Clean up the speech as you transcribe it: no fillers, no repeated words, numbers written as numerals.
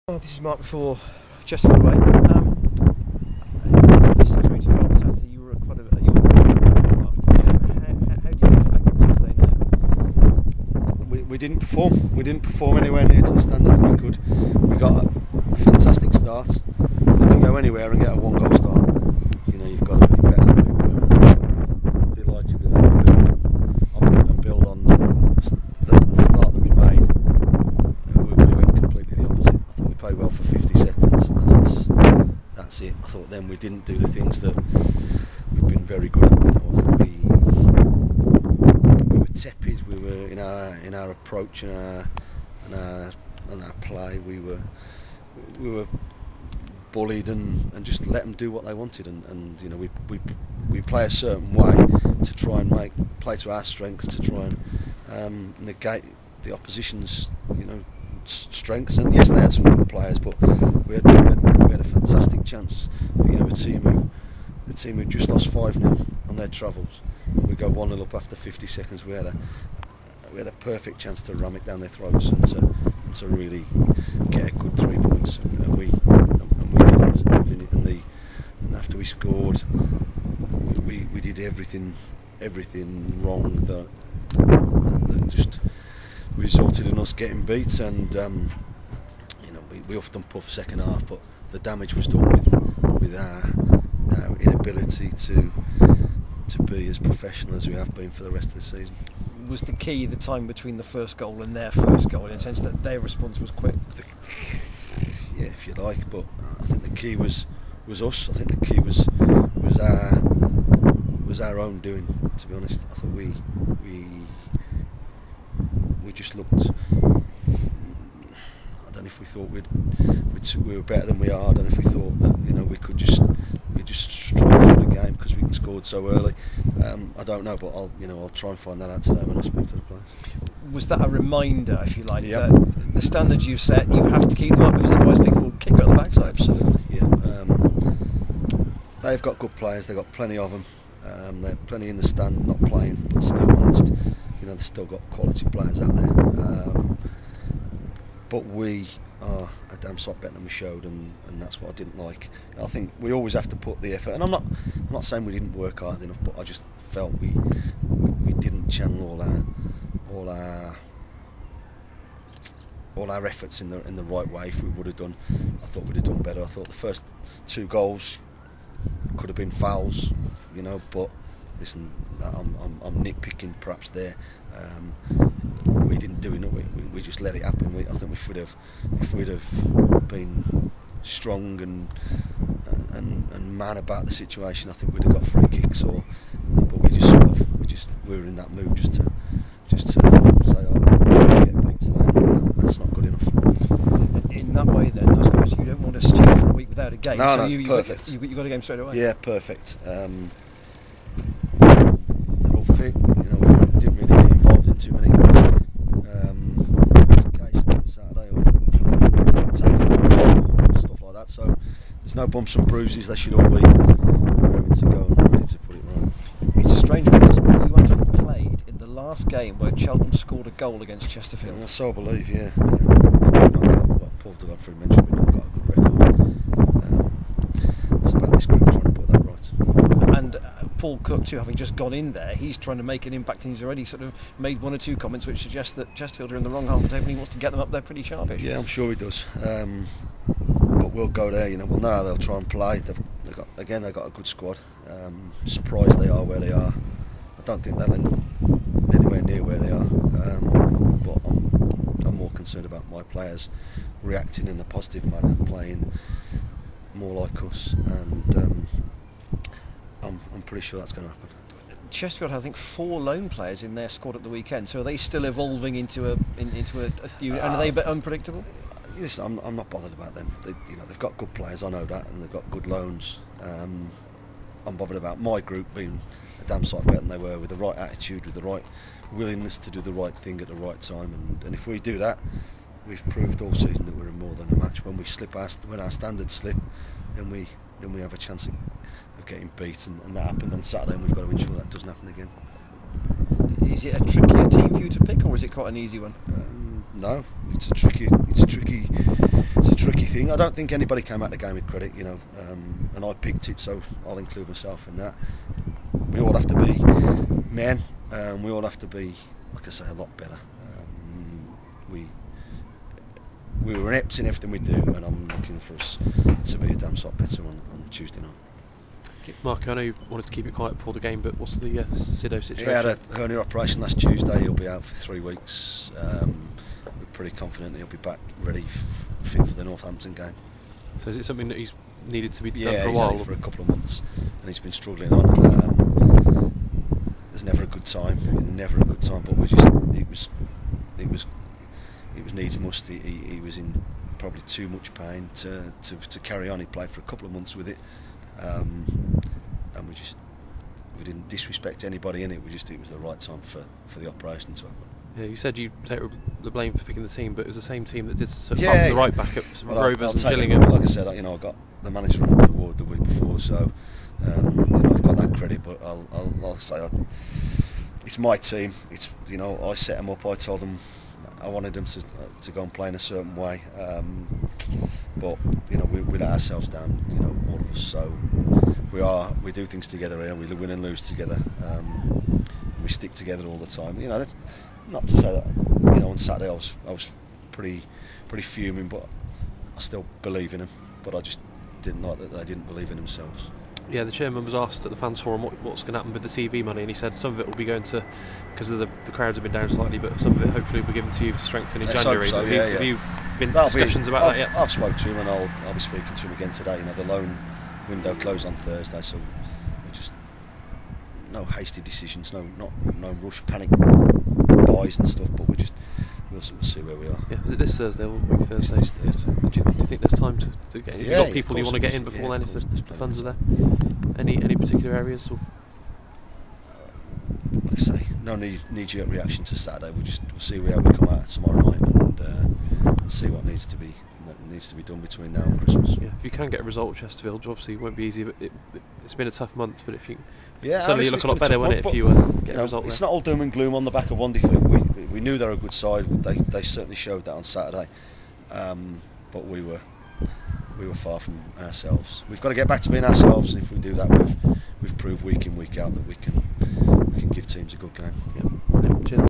Oh, this is Mark before Chesterfield away. Listening to you on Saturday, you were quite a you were how do you reflect on Saturday now? We didn't perform. We didn't perform anywhere near to the standard that we could. We got a fantastic start. And if you go anywhere and get a one-goal start, you know you've got to be better than we were. Delighted with that and build on the start that we made. We went completely the opposite. I thought we played well for 50 seconds, and that's it. I thought then we didn't do the things that we've been very good at. You know, I thought we were tepid. We were in our approach and our play. We were bullied and just let them do what they wanted. And you know we play a certain way to try and play to our strengths, to try and negate the opposition's strengths. And yes, they had some good players, but we had a fantastic chance. You know, a team who just lost 5-0 on their travels, and we go 1-0 up after 50 seconds. We had a perfect chance to ram it down their throats and to really get a good 3 points, and we didn't. And after we scored, we did everything wrong that just resulted in us getting beat. And we huffed and puffed second half, but the damage was done with our inability to be as professional as we have been for the rest of the season. Was the key the time between the first goal and their first goal, in the sense that their response was quick? Yeah, if you like, but I think the key was us. I think the key was our own doing. To be honest, I thought we just looked. I don't know if we thought we were better than we are. I don't know if we thought that we just strolled through the game because we scored so early. I don't know, but I'll try and find that out today when I speak to the players. Was that a reminder, if you like, Yep. that the standards you've set, you have to keep them up, because otherwise people will kick you out the backside? Absolutely, yeah. They've got good players. They've got plenty of them. They're plenty in the stand, not playing, but still honest. They've still got quality players out there. But we are a damn sight better than we showed, and that's what I didn't like. I think we always have to put the effort, and I'm not saying we didn't work hard enough, but I just felt we didn't channel all our efforts in the right way. If we would have done, I thought we'd have done better. I thought the first 2 goals could have been fouls, but listen, I'm nitpicking perhaps there. We didn't do enough. We just let it happen. I think if we'd have been strong and man about the situation, I think we'd have got free kicks. But we were in that mood just to say, oh, we get beat today, and that's not good enough. In that way, then, I suppose you don't want to stew for a week without a game. No, so no, perfect. You got a game straight away. Yeah, perfect. They're all fit. We didn't really get involved in too many occasions on Saturday or tackles or stuff like that. So there's no bumps and bruises. They should all be ready to go and ready to put it right. It's a strange one, but you actually played in the last game where Cheltenham scored a goal against Chesterfield. And so I believe, yeah. Paul Godfrey mentioned we've not got a good record. It's about this group trying to put that right. And Paul Cook too, having just gone in there, he's trying to make an impact, and he's already sort of made 1 or 2 comments which suggest that Chesterfield are in the wrong half of the table and he wants to get them up there pretty sharpish. Yeah, I'm sure he does. But we'll go there. We'll know how they'll try and play. They've got a good squad. Surprised they are where they are. I don't think they'll end up anywhere near where they are. But I'm more concerned about my players reacting in a positive manner, playing more like us, and I'm pretty sure that's going to happen. Chesterfield had, I think, 4 loan players in their squad at the weekend. So are they still evolving into a unit? And are they a bit unpredictable? Listen, I'm not bothered about them. They've got good players, I know that, and they've got good loans. I'm bothered about my group being a damn sight better than they were, with the right attitude, with the right willingness to do the right thing at the right time. And if we do that, we've proved all season that we're in more than a match. When our standards slip, then we have a chance of getting beat, and that happened on Saturday, and we've got to ensure that doesn't happen again. Is it a trickier team for you to pick, or is it quite an easy one? No, it's a tricky think anybody came out the game with credit, you know, and I picked it, so I'll include myself in that. We all have to be men, we all have to be, like I say, a lot better. We were inept in everything we do, and I'm looking for us to be a damn sight better on Tuesday night. Mark, I know you wanted to keep it quiet before the game, but what's the Sido situation? He had a hernia operation last Tuesday. He'll be out for 3 weeks. We're pretty confident he'll be back ready, fit for the Northampton game. So is it something that he's needed to be done yeah, for a he's while? had it for a couple of months, and he's been struggling on. There's never a good time, but it was needs must. He was in probably too much pain to carry on. He played for a couple of months with it, and we didn't disrespect anybody in it. It was the right time for the operation to happen. Yeah, you said you take the blame for picking the team, but it was the same team that did the right backups, Rovers and Gillingham. Like I said, I got the manager of the award the week before, so I've got that credit. But I'll say it's my team. It's I set them up. I told them I wanted them to go and play in a certain way, but we let ourselves down. All of us. So we do things together here. We win and lose together. And we stick together all the time. That's not to say that on Saturday I was pretty fuming, but I still believe in them. But I just didn't like that they didn't believe in themselves. Yeah, the chairman was asked at the fans forum what's going to happen with the TV money, and he said some of it will be going to, because the crowds have been down slightly, but some of it hopefully will be given to you to strengthen in January. So, have you been discussions about that yet? I've spoken to him, and I'll be speaking to him again today. The loan window closed on Thursday, so we just no hasty decisions, no rush, panic buys and stuff. But we'll see where we are. Yeah, was it this Thursday or week Thursday? This Thursday. Do you think there's time to get in? Have you got people you want to get in before then, if the funds are there? Any particular areas? Or? Like I say, no knee-jerk reaction to Saturday. We'll see how we come out tomorrow night and see what needs to be done between now and Christmas. Yeah, if you can get a result at Chesterfield, obviously it won't be easy, but it's been a tough month. But if you suddenly you look a lot better, won't it, if you get a result there? It's not all doom and gloom on the back of one defeat. We knew they were a good side. They certainly showed that on Saturday, but we were far from ourselves. We've got to get back to being ourselves, and if we do that, we've proved week in, week out that we can give teams a good game. Yeah. Cheers.